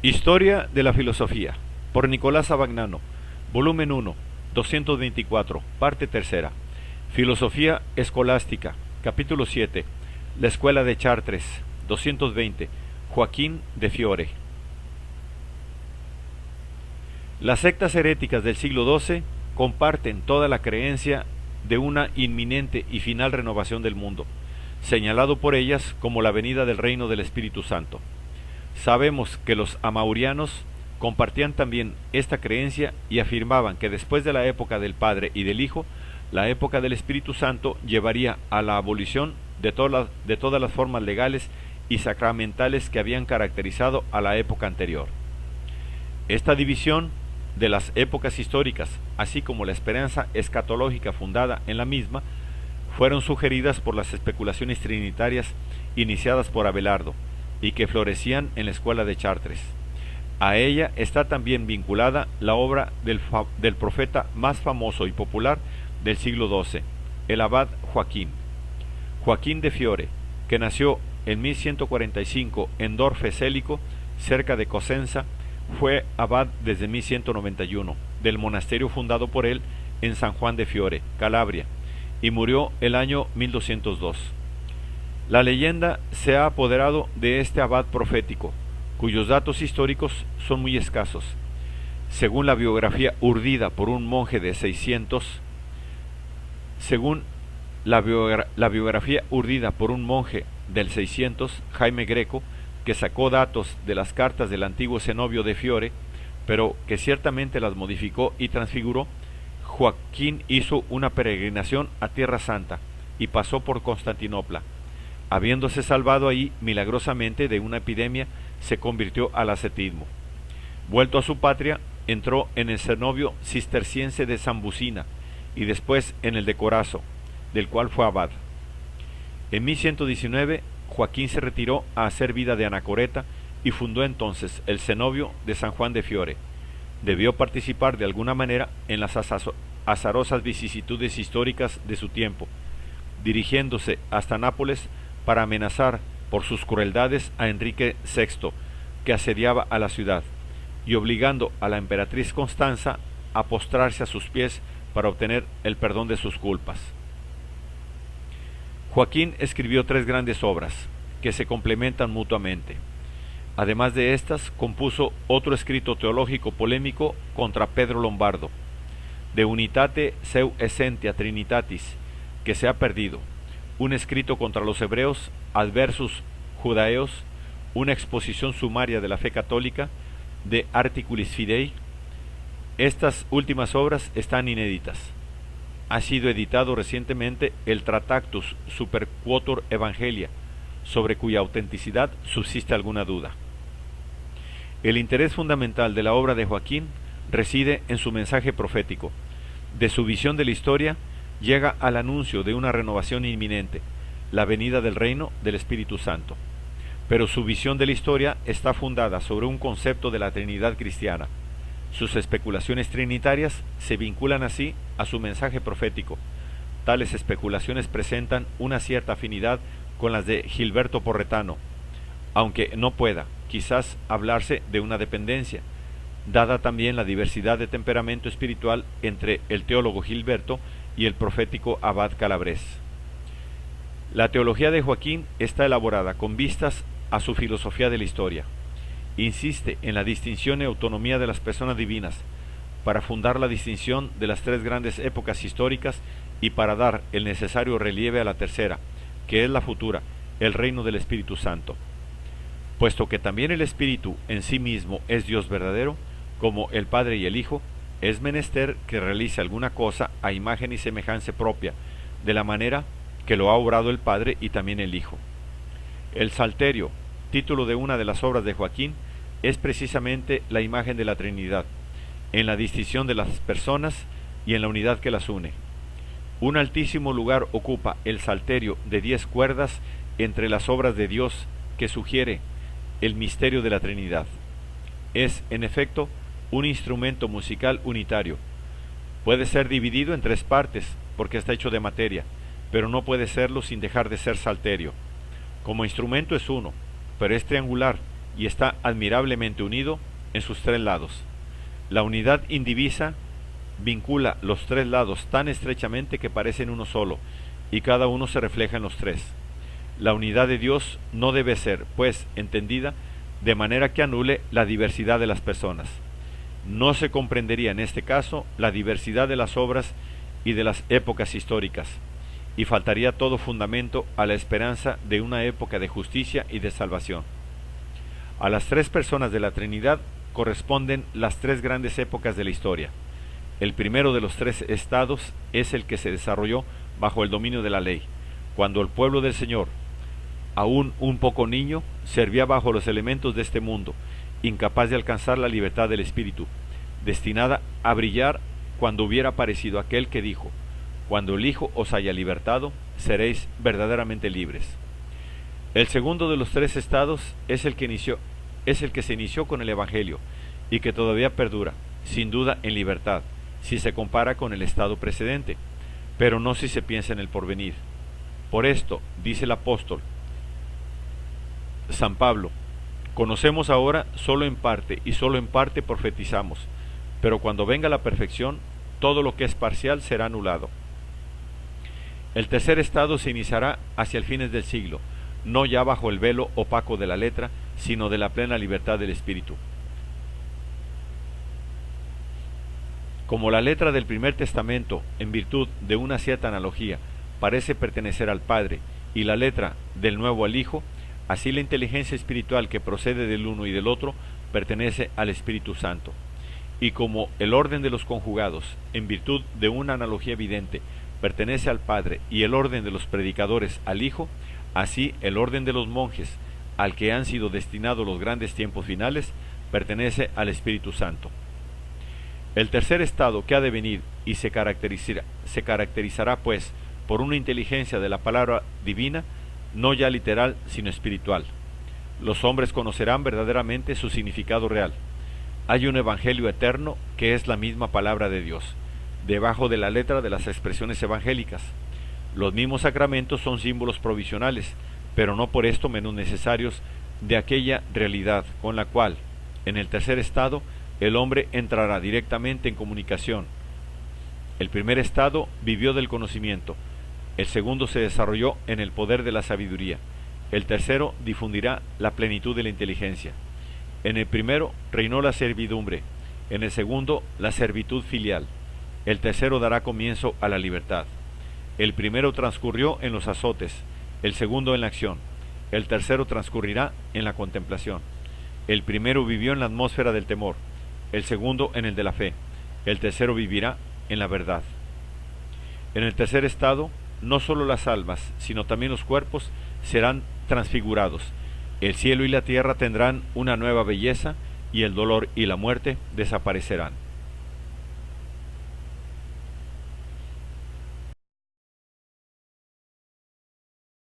Historia de la filosofía, por Nicolás Abagnano, volumen 1, 224, parte tercera. Filosofía escolástica, capítulo 7, La Escuela de Chartres, 220, Joaquín de Fiore. Las sectas heréticas del siglo XII comparten toda la creencia de una inminente y final renovación del mundo, señalado por ellas como la venida del reino del Espíritu Santo. Sabemos que los amaurianos compartían también esta creencia y afirmaban que después de la época del Padre y del Hijo, la época del Espíritu Santo llevaría a la abolición de todas las formas legales y sacramentales que habían caracterizado a la época anterior. Esta división de las épocas históricas, así como la esperanza escatológica fundada en la misma, fueron sugeridas por las especulaciones trinitarias iniciadas por Abelardo y que florecían en la escuela de Chartres. A ella está también vinculada la obra del profeta más famoso y popular del siglo XII, el abad Joaquín de Fiore, que nació en 1145 en Dorfe Célico, cerca de Cosenza. Fue abad desde 1191 del monasterio fundado por él en San Juan de Fiore, Calabria, y murió el año 1202. La leyenda se ha apoderado de este abad profético, cuyos datos históricos son muy escasos. Según la biografía urdida por un monje de 600, del 600, Jaime Greco, que sacó datos de las cartas del antiguo cenobio de Fiore, pero que ciertamente las modificó y transfiguró, Joaquín hizo una peregrinación a Tierra Santa y pasó por Constantinopla. Habiéndose salvado ahí milagrosamente de una epidemia, se convirtió al ascetismo. Vuelto a su patria, entró en el cenobio cisterciense de Sambusina y después en el de Corazo, del cual fue abad. En 1119, Joaquín se retiró a hacer vida de anacoreta y fundó entonces el cenobio de San Juan de Fiore. Debió participar de alguna manera en las azarosas vicisitudes históricas de su tiempo, dirigiéndose hasta Nápoles para amenazar por sus crueldades a Enrique VI, que asediaba a la ciudad, y obligando a la emperatriz Constanza a postrarse a sus pies para obtener el perdón de sus culpas. Joaquín escribió 3 grandes obras, que se complementan mutuamente. Además de estas, compuso otro escrito teológico polémico contra Pedro Lombardo, De Unitate Seu Essentia Trinitatis, que se ha perdido, un escrito contra los hebreos, Adversus Judaeos, una exposición sumaria de la fe católica, De Articulis Fidei. Estas últimas obras están inéditas. Ha sido editado recientemente el Tractatus Super Quotur Evangelia, sobre cuya autenticidad subsiste alguna duda. El interés fundamental de la obra de Joaquín reside en su mensaje profético. De su visión de la historia llega al anuncio de una renovación inminente, la venida del reino del Espíritu Santo. Pero su visión de la historia está fundada sobre un concepto de la Trinidad cristiana. Sus especulaciones trinitarias se vinculan así a su mensaje profético. Tales especulaciones presentan una cierta afinidad con las de Gilberto Porretano, aunque no pueda, quizás, hablarse de una dependencia, dada también la diversidad de temperamento espiritual entre el teólogo Gilberto y el profético abad Calabrés. La teología de Joaquín está elaborada con vistas a su filosofía de la historia. Insiste en la distinción y autonomía de las personas divinas, para fundar la distinción de las 3 grandes épocas históricas y para dar el necesario relieve a la tercera, que es la futura, el reino del Espíritu Santo. Puesto que también el Espíritu en sí mismo es Dios verdadero, como el Padre y el Hijo, es menester que realice alguna cosa a imagen y semejanza propia, de la manera que lo ha obrado el Padre y también el Hijo. El Salterio, título de una de las obras de Joaquín, es precisamente la imagen de la Trinidad, en la distinción de las personas y en la unidad que las une. Un altísimo lugar ocupa el Salterio de 10 cuerdas entre las obras de Dios que sugiere el misterio de la Trinidad. Es, en efecto, un instrumento musical unitario. Puede ser dividido en 3 partes, porque está hecho de materia, pero no puede serlo sin dejar de ser salterio. Como instrumento es uno, pero es triangular y está admirablemente unido en sus tres lados. La unidad indivisa vincula los tres lados tan estrechamente que parecen uno solo, y cada uno se refleja en los tres. La unidad de Dios no debe ser, pues, entendida de manera que anule la diversidad de las personas. No se comprendería en este caso la diversidad de las obras y de las épocas históricas, y faltaría todo fundamento a la esperanza de una época de justicia y de salvación. A las tres personas de la Trinidad corresponden las tres grandes épocas de la historia. El primero de los tres estados es el que se desarrolló bajo el dominio de la ley, cuando el pueblo del Señor, aún un poco niño, servía bajo los elementos de este mundo, incapaz de alcanzar la libertad del Espíritu, destinada a brillar cuando hubiera aparecido aquel que dijo: cuando el Hijo os haya libertado, seréis verdaderamente libres. El segundo de los tres estados es el que se inició con el Evangelio y que todavía perdura, sin duda, en libertad, si se compara con el estado precedente, pero no si se piensa en el porvenir. Por esto, dice el apóstol San Pablo: conocemos ahora solo en parte, y solo en parte profetizamos, pero cuando venga la perfección, todo lo que es parcial será anulado. El tercer estado se iniciará hacia el fines del siglo, no ya bajo el velo opaco de la letra, sino de la plena libertad del Espíritu. Como la letra del primer testamento, en virtud de una cierta analogía, parece pertenecer al Padre, y la letra del Nuevo al Hijo, así la inteligencia espiritual que procede del uno y del otro pertenece al Espíritu Santo. Y como el orden de los conjugados, en virtud de una analogía evidente, pertenece al Padre, y el orden de los predicadores al Hijo, así el orden de los monjes, al que han sido destinados los grandes tiempos finales, pertenece al Espíritu Santo. El tercer estado que ha de venir y se caracterizará pues por una inteligencia de la palabra divina, no ya literal sino espiritual. Los hombres conocerán verdaderamente su significado real. Hay un evangelio eterno que es la misma palabra de Dios, debajo de la letra de las expresiones evangélicas. Los mismos sacramentos son símbolos provisionales, pero no por esto menos necesarios, de aquella realidad con la cual, en el tercer estado, el hombre entrará directamente en comunicación. El primer estado vivió del conocimiento, el segundo se desarrolló en el poder de la sabiduría, el tercero difundirá la plenitud de la inteligencia. En el primero reinó la servidumbre, en el segundo la servitud filial, el tercero dará comienzo a la libertad. El primero transcurrió en los azotes, el segundo en la acción, el tercero transcurrirá en la contemplación. El primero vivió en la atmósfera del temor, el segundo en el de la fe, el tercero vivirá en la verdad. En el tercer estado, no solo las almas, sino también los cuerpos serán transfigurados. El cielo y la tierra tendrán una nueva belleza, y el dolor y la muerte desaparecerán.